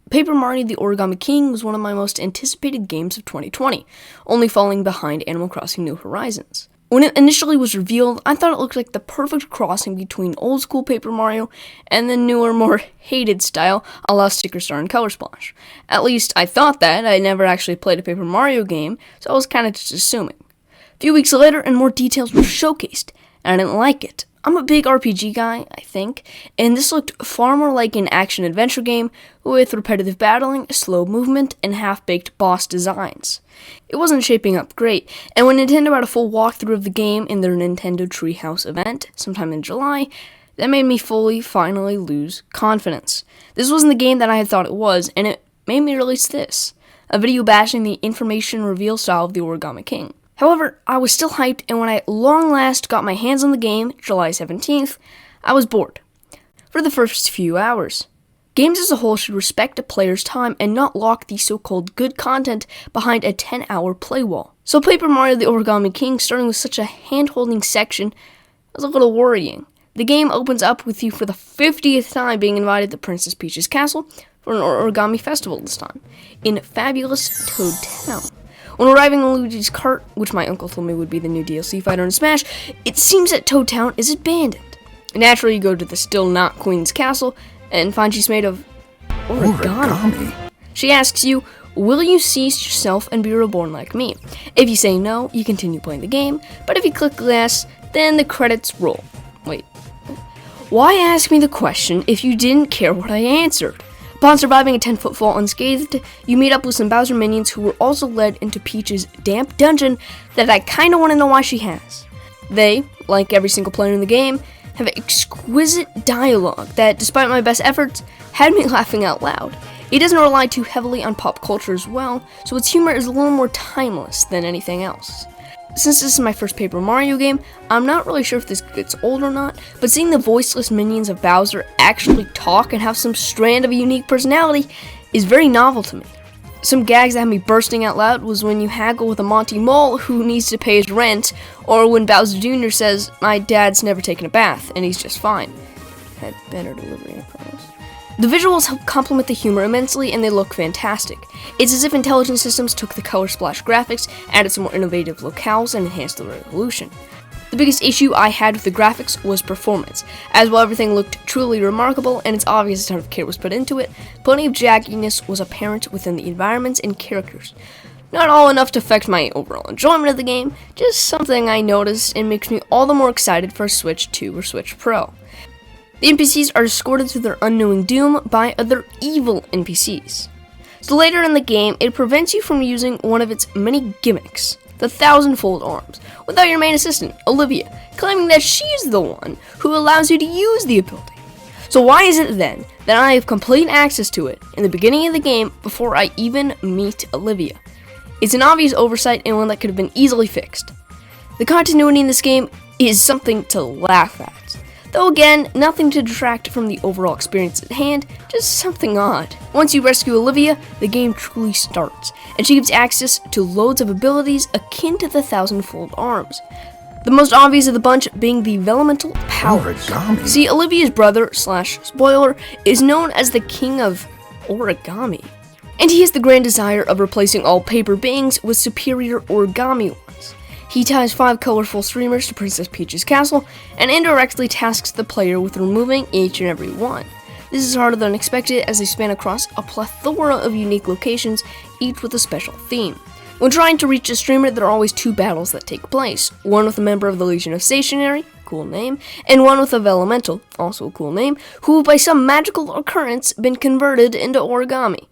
Paper Mario the Origami King was one of my most anticipated games of 2020, only falling behind Animal Crossing New Horizons. When it initially was revealed, I thought it looked like the perfect crossing between old school Paper Mario and the newer, more hated style a la Sticker Star and Color Splash. At least I thought that. I never actually played a Paper Mario game, so I was kind of just assuming. A few weeks later, and more details were showcased, and I didn't like it. I'm a big RPG guy, I think, and this looked far more like an action-adventure game with repetitive battling, slow movement, and half-baked boss designs. It wasn't shaping up great, and when Nintendo had a full walkthrough of the game in their Nintendo Treehouse event sometime in July, that made me finally lose confidence. This wasn't the game that I had thought it was, and it made me release this, a video bashing the information reveal style of the Origami King. However, I was still hyped, and when I at long last got my hands on the game, July 17th, I was bored. For the first few hours. Games as a whole should respect a player's time and not lock the so-called good content behind a 10-hour play wall. So Paper Mario the Origami King, starting with such a hand-holding section, was a little worrying. The game opens up with you for the 50th time being invited to Princess Peach's castle for an origami festival this time, in fabulous Toad Town. When arriving in Luigi's cart, which my uncle told me would be the new DLC fighter in Smash, it seems that Toad Town is abandoned. Naturally, you go to the still not Queen's castle and find she's made of origami. She asks you, will you cease yourself and be reborn like me? If you say no, you continue playing the game, but if you click yes, then the credits roll. Wait, why ask me the question if you didn't care what I answered? Upon surviving a 10-foot fall unscathed, you meet up with some Bowser minions who were also led into Peach's damp dungeon that I kinda wanna know why she has. They, like every single player in the game, have exquisite dialogue that, despite my best efforts, had me laughing out loud. It doesn't rely too heavily on pop culture as well, so its humor is a little more timeless than anything else. Since this is my first Paper Mario game, I'm not really sure if this gets old or not, but seeing the voiceless minions of Bowser actually talk and have some strand of a unique personality is very novel to me. Some gags that had me bursting out loud was when you haggle with a Monty Mole who needs to pay his rent, or when Bowser Jr. says, "My dad's never taken a bath, and he's just fine." Had better delivery, I promise. The visuals help complement the humor immensely, and they look fantastic. It's as if Intelligent Systems took the Color Splash graphics, added some more innovative locales, and enhanced the resolution. The biggest issue I had with the graphics was performance, as while everything looked truly remarkable and it's obvious a ton of care was put into it, plenty of jagginess was apparent within the environments and characters. Not all enough to affect my overall enjoyment of the game, just something I noticed and makes me all the more excited for a Switch 2 or Switch Pro. The NPCs are escorted to their unknowing doom by other evil NPCs. So later in the game, it prevents you from using one of its many gimmicks, the thousand-fold arms, without your main assistant, Olivia, claiming that she's the one who allows you to use the ability. So why is it then that I have complete access to it in the beginning of the game before I even meet Olivia? It's an obvious oversight and one that could have been easily fixed. The continuity in this game is something to laugh at. Though again, nothing to detract from the overall experience at hand, just something odd. Once you rescue Olivia, the game truly starts, and she gives access to loads of abilities akin to the thousand-fold arms. The most obvious of the bunch being the Vellumental powers. Origami. See, Olivia's brother, spoiler, is known as the King of Origami. And he has the grand desire of replacing all paper beings with superior origami ones. He ties 5 colorful streamers to Princess Peach's castle, and indirectly tasks the player with removing each and every one. This is harder than expected as they span across a plethora of unique locations, each with a special theme. When trying to reach a streamer, there are always 2 battles that take place, one with a member of the Legion of Stationery, cool name, and one with a Vellumental, also a cool name, who have by some magical occurrence been converted into origami.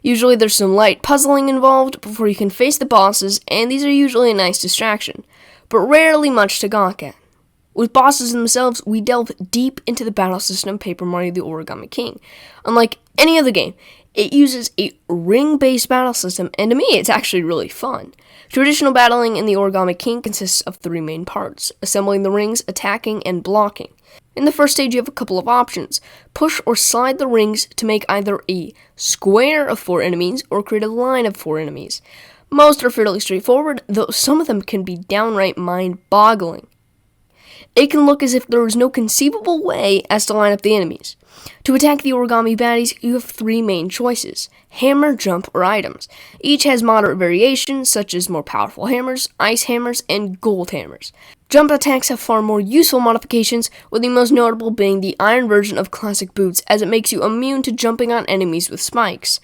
Usually there's some light puzzling involved before you can face the bosses, and these are usually a nice distraction, but rarely much to gawk at. With bosses themselves, we delve deep into the battle system Paper Mario the Origami King. Unlike any other game, it uses a ring-based battle system, and to me it's actually really fun. Traditional battling in the Origami King consists of 3 main parts: assembling the rings, attacking, and blocking. In the first stage, you have a couple of options. Push or slide the rings to make either a square of 4 enemies or create a line of 4 enemies. Most are fairly straightforward, though some of them can be downright mind-boggling. it can look as if there is no conceivable way as to line up the enemies. To attack the origami baddies, you have three main choices: hammer, jump, or items. Each has moderate variations, such as more powerful hammers, ice hammers, and gold hammers. Jump attacks have far more useful modifications, with the most notable being the iron version of classic boots, as it makes you immune to jumping on enemies with spikes.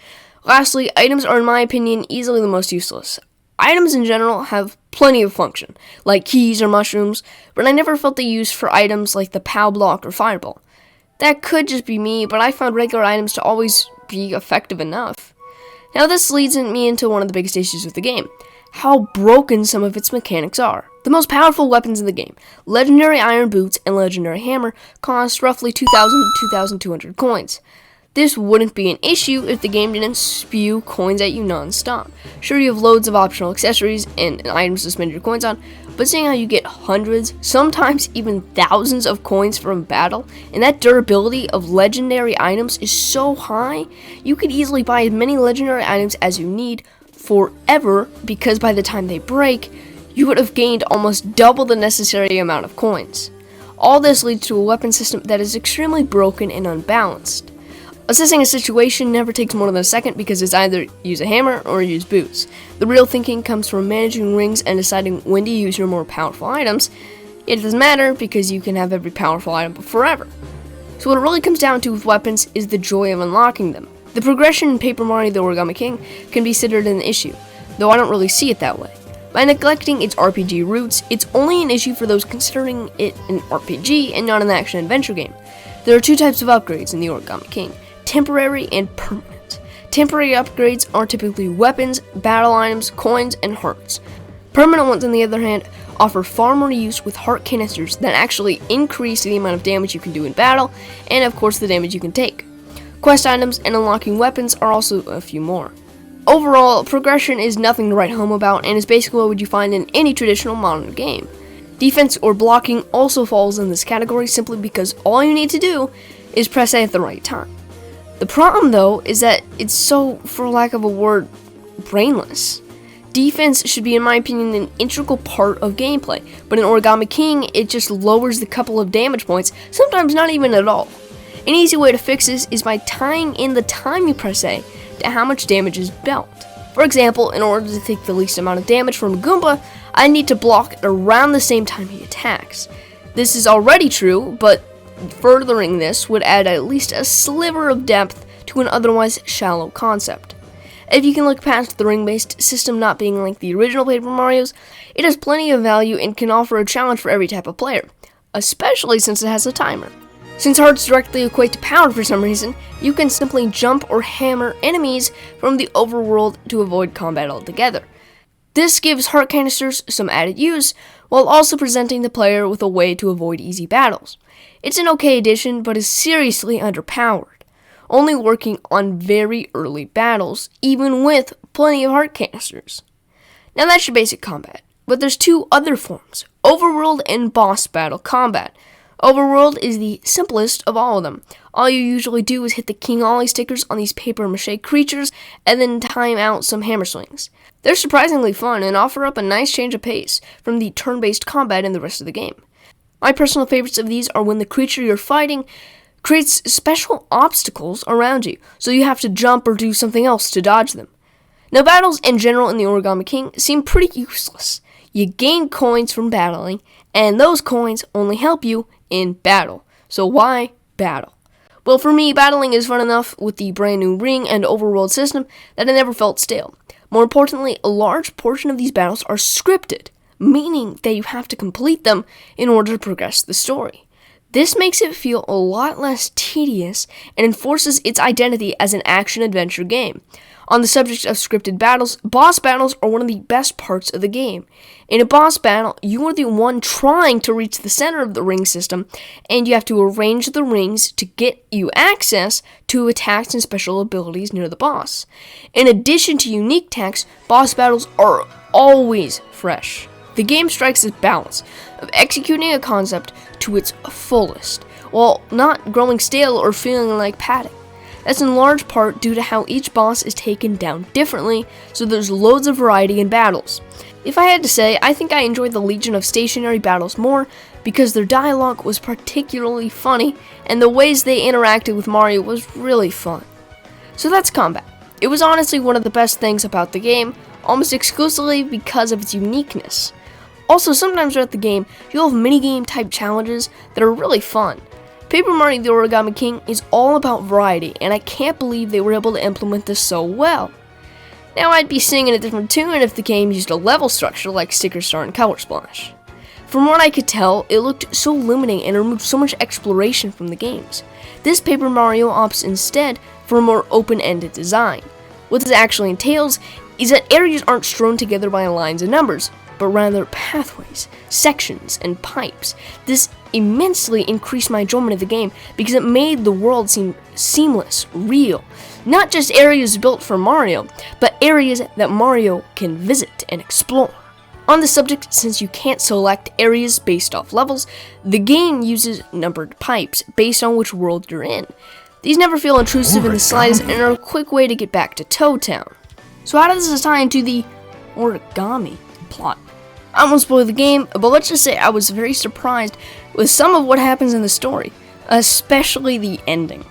Lastly, items are in my opinion easily the most useless. Items in general have plenty of function, like keys or mushrooms, but I never felt the use for items like the POW block or fireball. That could just be me, but I found regular items to always be effective enough. Now this leads me into one of the biggest issues with the game: how broken some of its mechanics are. The most powerful weapons in the game, Legendary Iron Boots and Legendary Hammer, cost roughly 2,000 to 2,200 coins. This wouldn't be an issue if the game didn't spew coins at you non-stop. Sure, you have loads of optional accessories and items to spend your coins on, but seeing how you get hundreds, sometimes even thousands of coins from battle, and that durability of legendary items is so high, you could easily buy as many legendary items as you need forever, because by the time they break, you would have gained almost double the necessary amount of coins. All this leads to a weapon system that is extremely broken and unbalanced. Assessing a situation never takes more than a second, because it's either use a hammer or use boots. The real thinking comes from managing rings and deciding when to use your more powerful items. It doesn't matter, because you can have every powerful item forever. So what it really comes down to with weapons is the joy of unlocking them. The progression in Paper Mario the Origami King can be considered an issue, though I don't really see it that way. By neglecting its RPG roots, it's only an issue for those considering it an RPG and not an action-adventure game. There are two types of upgrades in the Origami King: temporary and permanent. Temporary upgrades are typically weapons, battle items, coins, and hearts. Permanent ones, on the other hand, offer far more use with heart canisters that actually increase the amount of damage you can do in battle, and of course the damage you can take. Quest items and unlocking weapons are also a few more. Overall, progression is nothing to write home about, and is basically what you find in any traditional modern game. Defense or blocking also falls in this category, simply because all you need to do is press A at the right time. The problem, though, is that it's so, for lack of a word, brainless. Defense should be, in my opinion, an integral part of gameplay, but in Origami King, it just lowers the couple of damage points, sometimes not even at all. An easy way to fix this is by tying in the time you press A to how much damage is dealt. For example, in order to take the least amount of damage from a Goomba, I need to block at around the same time he attacks. This is already true, but furthering this would add at least a sliver of depth to an otherwise shallow concept. If you can look past the ring-based system not being like the original Paper Marios, it has plenty of value and can offer a challenge for every type of player, especially since it has a timer. Since hearts directly equate to power for some reason, you can simply jump or hammer enemies from the overworld to avoid combat altogether. This gives heart canisters some added use, while also presenting the player with a way to avoid easy battles. It's an okay addition, but is seriously underpowered, only working on very early battles, even with plenty of heart canisters. Now that's your basic combat, but there's two other forms: overworld and boss battle combat. Overworld is the simplest of all of them. All you usually do is hit the King Ollie stickers on these paper mache creatures, and then time out some hammer swings. They're surprisingly fun and offer up a nice change of pace from the turn-based combat in the rest of the game. My personal favorites of these are when the creature you're fighting creates special obstacles around you, so you have to jump or do something else to dodge them. Now, battles in general in the Origami King seem pretty useless. You gain coins from battling, and those coins only help you in battle. So why battle? Well, for me, battling is fun enough with the brand new ring and overworld system that I never felt stale. More importantly, a large portion of these battles are scripted, meaning that you have to complete them in order to progress the story. This makes it feel a lot less tedious and enforces its identity as an action-adventure game. On the subject of scripted battles, boss battles are one of the best parts of the game. In a boss battle, you are the one trying to reach the center of the ring system, and you have to arrange the rings to get you access to attacks and special abilities near the boss. In addition to unique attacks, boss battles are always fresh. The game strikes this balance of executing a concept to its fullest, while not growing stale or feeling like padding. That's in large part due to how each boss is taken down differently, so there's loads of variety in battles. If I had to say, I think I enjoy the Legion of stationary battles more, because their dialogue was particularly funny and the ways they interacted with Mario was really fun. So that's combat. It was honestly one of the best things about the game, almost exclusively because of its uniqueness. Also, sometimes throughout the game, you'll have minigame type challenges that are really fun. Paper Mario the Origami King is all about variety, and I can't believe they were able to implement this so well. Now, I'd be singing a different tune if the game used a level structure like Sticker Star and Color Splash. From what I could tell, it looked so limiting and removed so much exploration from the games. This Paper Mario opts instead for a more open-ended design. What this actually entails is that areas aren't strewn together by lines and numbers, but rather pathways, sections, and pipes. This immensely increased my enjoyment of the game because it made the world seem seamless, real. Not just areas built for Mario, but areas that Mario can visit and explore. On the subject, since you can't select areas based off levels, the game uses numbered pipes based on which world you're in. These never feel intrusive in the slightest and are a quick way to get back to Toad Town. So how does this tie into the Origami plot? I won't spoil the game, but let's just say I was very surprised with some of what happens in the story, especially the ending.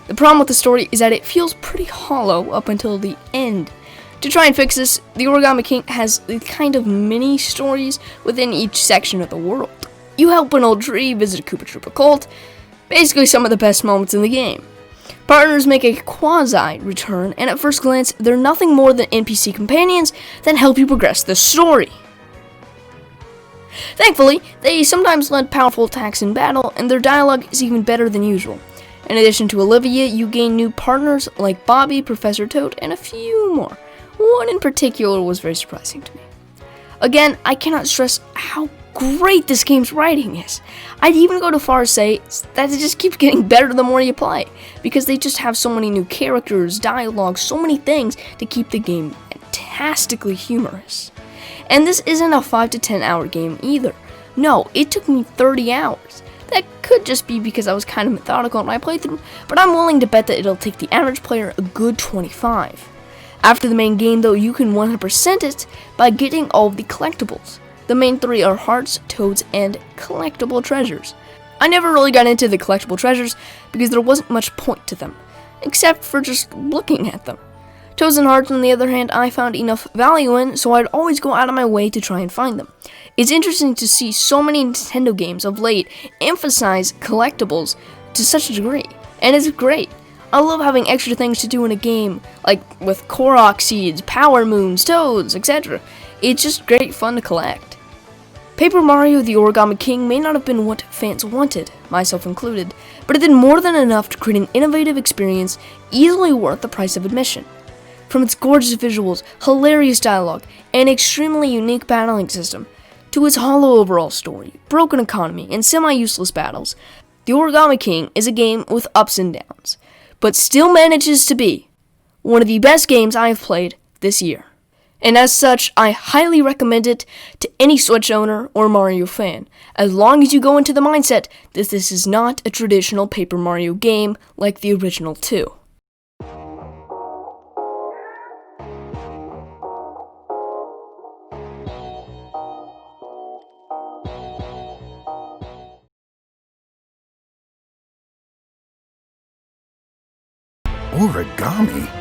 The problem with the story is that it feels pretty hollow up until the end. To try and fix this, the Origami King has the kind of mini stories within each section of the world. You help an old tree, visit a Koopa Troopa cult, basically some of the best moments in the game. Partners make a quasi-return, and at first glance, they're nothing more than NPC companions that help you progress the story. Thankfully, they sometimes lead powerful attacks in battle, and their dialogue is even better than usual. In addition to Olivia, you gain new partners like Bobby, Professor Toad, and a few more. One in particular was very surprising to me. Again, I cannot stress how great this game's writing is. I'd even go to far as say that it just keeps getting better the more you play, because they just have so many new characters, dialogue, so many things to keep the game fantastically humorous. And this isn't a 5 to 10 hour game either. No, it took me 30 hours. That could just be because I was kind of methodical in my playthrough, but I'm willing to bet that it'll take the average player a good 25. After the main game though, you can 100% it by getting all of the collectibles. The main three are hearts, toads, and collectible treasures. I never really got into the collectible treasures because there wasn't much point to them, except for just looking at them. Toads and hearts, on the other hand, I found enough value in, so I'd always go out of my way to try and find them. It's interesting to see so many Nintendo games of late emphasize collectibles to such a degree, and it's great. I love having extra things to do in a game, like with Korok seeds, power moons, toads, etc. It's just great fun to collect. Paper Mario the Origami King may not have been what fans wanted, myself included, but it did more than enough to create an innovative experience easily worth the price of admission. From its gorgeous visuals, hilarious dialogue, and extremely unique battling system, to its hollow overall story, broken economy, and semi-useless battles, the Origami King is a game with ups and downs, but still manages to be one of the best games I have played this year. And as such, I highly recommend it to any Switch owner or Mario fan, as long as you go into the mindset that this is not a traditional Paper Mario game like the original 2. Origami?